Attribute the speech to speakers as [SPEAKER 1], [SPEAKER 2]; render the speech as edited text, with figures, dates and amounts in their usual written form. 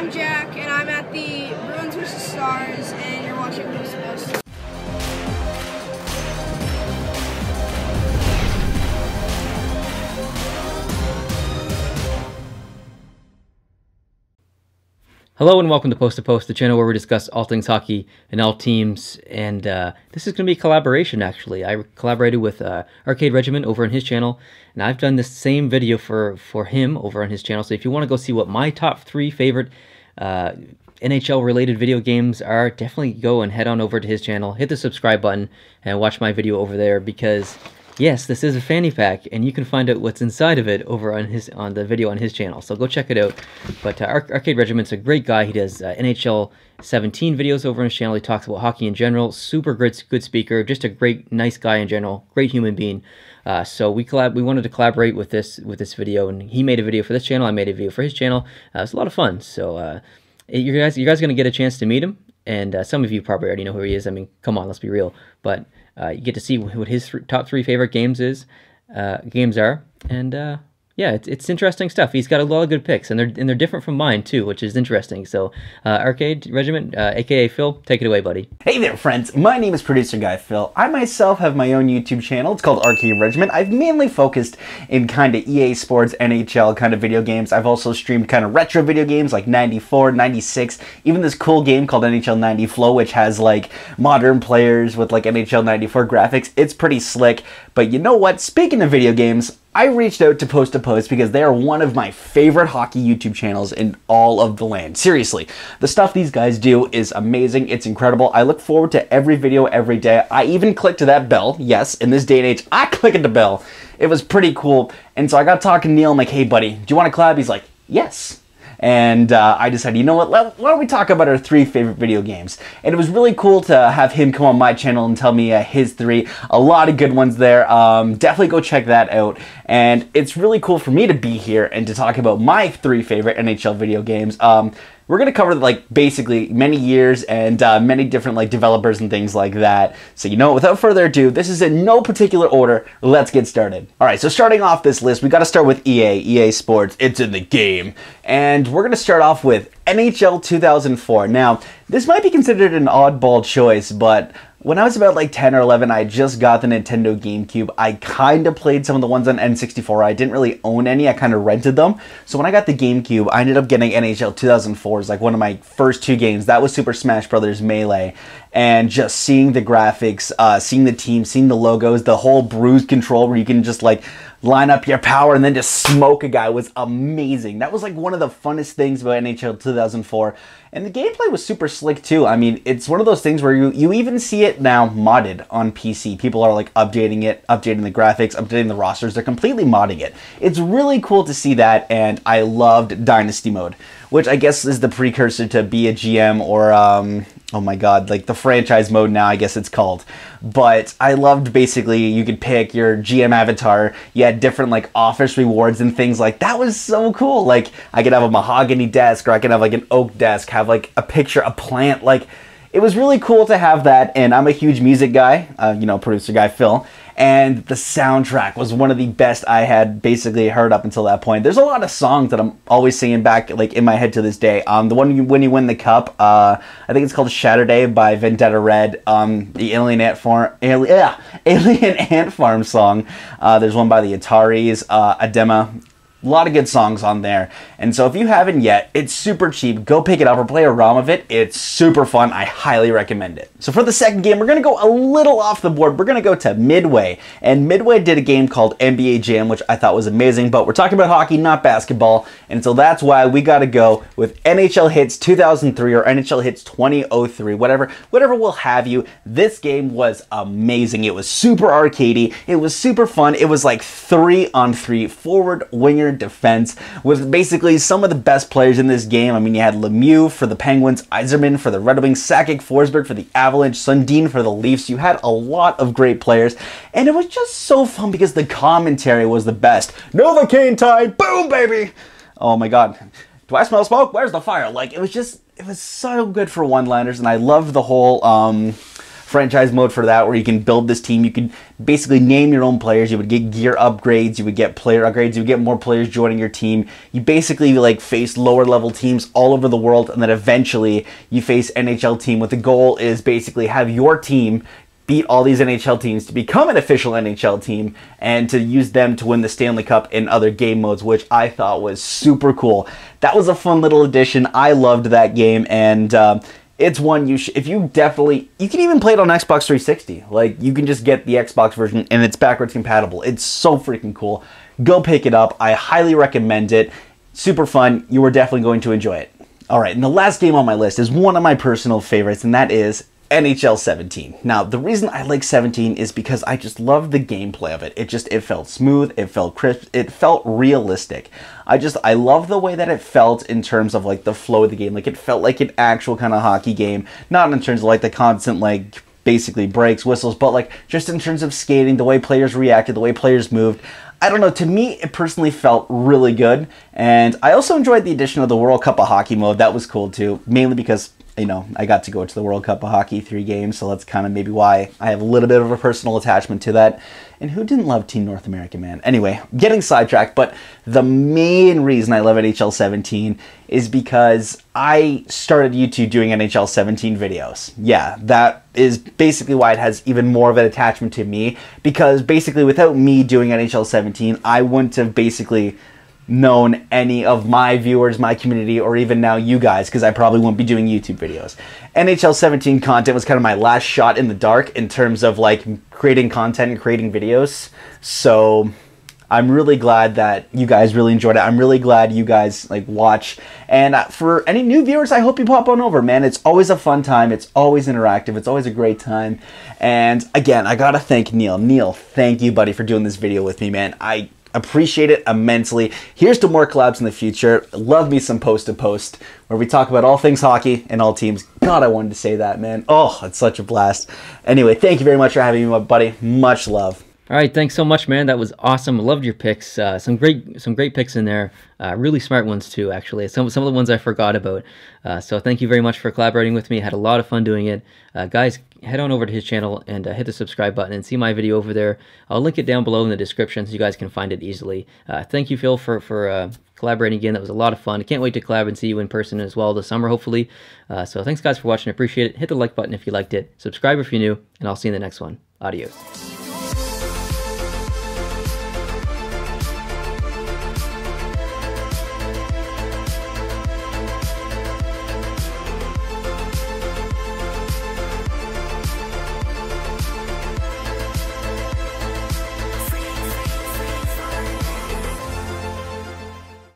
[SPEAKER 1] I'm Jack, and I'm at the Bruins vs. Stars, and you're watching Post to Post.
[SPEAKER 2] Hello and welcome to Post, the channel where we discuss all things hockey and all teams. And this is going to be a collaboration, actually. I collaborated with Arcade Regiment over on his channel, and I've done this same video for him over on his channel. So if you want to go see what my top 3 favorite NHL-related video games are, definitely go and head on over to his channel, hit the subscribe button, and watch my video over there because... yes, this is a fanny pack, and you can find out what's inside of it over on the video on his channel. So go check it out. But Arcade Regiment's a great guy. He does NHL 17 videos over on his channel. He talks about hockey in general. Super good speaker. Just a great, nice guy in general. Great human being. So we wanted to collaborate with this video, and he made a video for this channel. I made a video for his channel. It was a lot of fun. So you guys are gonna get a chance to meet him, and some of you probably already know who he is. I mean, come on, let's be real. But you get to see what his top 3 favorite games are, and yeah, it's interesting stuff. He's got a lot of good picks, and they're different from mine too, which is interesting. So, Arcade Regiment, aka Phil, take it away, buddy.
[SPEAKER 3] Hey there, friends. My name is Producer Guy Phil. I myself have my own YouTube channel. It's called Arcade Regiment. I've mainly focused in kind of EA Sports, NHL kind of video games. I've also streamed kind of retro video games like 94, 96, even this cool game called NHL 90 Flow, which has like modern players with like NHL 94 graphics. It's pretty slick. But you know what? Speaking of video games, I reached out to Post because they are one of my favorite hockey YouTube channels in all of the land. Seriously, the stuff these guys do is amazing. It's incredible. I look forward to every video every day. I even clicked to that bell. Yes, in this day and age, I clicked the bell. It was pretty cool. And so I got talking to Neil. I'm like, hey, buddy, do you want to collab? He's like, yes. And I decided, you know what, why don't we talk about our 3 favorite video games? And it was really cool to have him come on my channel and tell me his 3. A lot of good ones there. Definitely go check that out. And it's really cool for me to be here and to talk about my 3 favorite NHL video games. We're going to cover like basically many years and many different like developers and things like that. So you know, without further ado, this is in no particular order. Let's get started. All right, so starting off this list, we got to start with EA Sports. It's in the game. And we're going to start off with NHL 2004. Now, this might be considered an oddball choice, but when I was about like 10 or 11, I just got the Nintendo GameCube. I kind of played some of the ones on N64. I didn't really own any. I kind of rented them. So when I got the GameCube, I ended up getting NHL 2004 as like one of my first 2 games. That was Super Smash Bros. Melee. And just seeing the graphics, seeing the team, seeing the logos, the whole bruise control where you can just like line up your power and then just smoke a guy was amazing. That was like one of the funnest things about NHL 2004. And the gameplay was super slick too. I mean, it's one of those things where you even see it now modded on PC. People are like updating it, updating the graphics, updating the rosters. They're completely modding it. It's really cool to see that, and I loved Dynasty Mode, which I guess is the precursor to Be a GM or, oh my god, like the franchise mode now, I guess it's called. But I loved basically you could pick your GM avatar. You had different like office rewards and things like that. Was so cool. Like I could have a mahogany desk, or I could have like an oak desk, have like a picture, a plant. Like it was really cool to have that. And I'm a huge music guy, you know, Producer Guy Phil. And the soundtrack was one of the best I had basically heard up until that point. There's a lot of songs that I'm always singing back like in my head to this day. The one when you win the cup, I think it's called Shatterday by Vendetta Red. The Alien Ant Farm song. There's one by the Ataris, Adema. A lot of good songs on there. And so if you haven't yet, it's super cheap. Go pick it up or play a ROM of it. It's super fun. I highly recommend it. So for the second game, we're going to go a little off the board. We're going to go to Midway. And Midway did a game called NBA Jam, which I thought was amazing. But we're talking about hockey, not basketball. And so that's why we got to go with NHL Hits 2003 or NHL Hits 2003. Whatever will have you. This game was amazing. It was super arcadey. It was super fun. It was like 3-on-3 forward, winger, defense with basically some of the best players in this game. I mean, you had Lemieux for the Penguins, Yzerman for the Red Wings, Sakic, Forsberg for the Avalanche, Sundin for the Leafs. You had a lot of great players, and it was just so fun because the commentary was the best. Novocaine time, boom, baby! Oh my god. Do I smell smoke? Where's the fire? Like, it was so good for one-liners, and I loved the whole franchise mode for that, where you can build this team. You can basically name your own players. You would get gear upgrades. You would get player upgrades. You would get more players joining your team. You basically like face lower level teams all over the world, and then eventually you face NHL team. What the goal is basically have your team beat all these NHL teams to become an official NHL team and to use them to win the Stanley Cup in other game modes, which I thought was super cool. That was a fun little addition. I loved that game, and it's one you should, if you definitely, you can even play it on Xbox 360. Like, you can just get the Xbox version and it's backwards compatible. It's so freaking cool. Go pick it up. I highly recommend it. Super fun. You are definitely going to enjoy it. All right, and the last game on my list is one of my personal favorites, and that is NHL 17. Now, the reason I like 17 is because I just love the gameplay of it. It felt smooth, it felt crisp, it felt realistic. I love the way that it felt in terms of like the flow of the game. Like, it felt like an actual kind of hockey game, not in terms of like the constant like basically breaks, whistles, but like just in terms of skating, the way players reacted, the way players moved. I don't know, to me, it personally felt really good. And I also enjoyed the addition of the World Cup of Hockey mode. That was cool too, mainly because, you know, I got to go to the World Cup of Hockey 3 games, so that's kind of maybe why I have a little bit of a personal attachment to that. And who didn't love Team North America, man? Anyway, getting sidetracked, but the main reason I love NHL 17 is because I started YouTube doing NHL 17 videos. Yeah, that is basically why it has even more of an attachment to me, because basically without me doing NHL 17, I wouldn't have basically known any of my viewers, my community, or even now you guys, because I probably won't be doing YouTube videos. NHL 17 content was kind of my last shot in the dark in terms of like creating content and creating videos. So I'm really glad that you guys really enjoyed it. I'm really glad you guys like watch. And for any new viewers, I hope you pop on over, man. It's always a fun time. It's always interactive. It's always a great time. And again, I gotta thank Neil. Neil, thank you, buddy, for doing this video with me, man. I appreciate it immensely. Here's to more collabs in the future. Love me some post to post where we talk about all things hockey and all teams. God, I wanted to say that, man. Oh, it's such a blast. Anyway, thank you very much for having me, my buddy. Much love.
[SPEAKER 2] All right, thanks so much, man. That was awesome. Loved your picks. Some great picks in there. Really smart ones too, actually. Some of the ones I forgot about. So thank you very much for collaborating with me. Had a lot of fun doing it. Guys, head on over to his channel and hit the subscribe button and see my video over there. I'll link it down below in the description so you guys can find it easily. Thank you, Phil, for collaborating again. That was a lot of fun. I can't wait to collab and see you in person as well this summer, hopefully. So thanks, guys, for watching. I appreciate it. Hit the like button if you liked it. Subscribe if you're new, and I'll see you in the next one. Adios.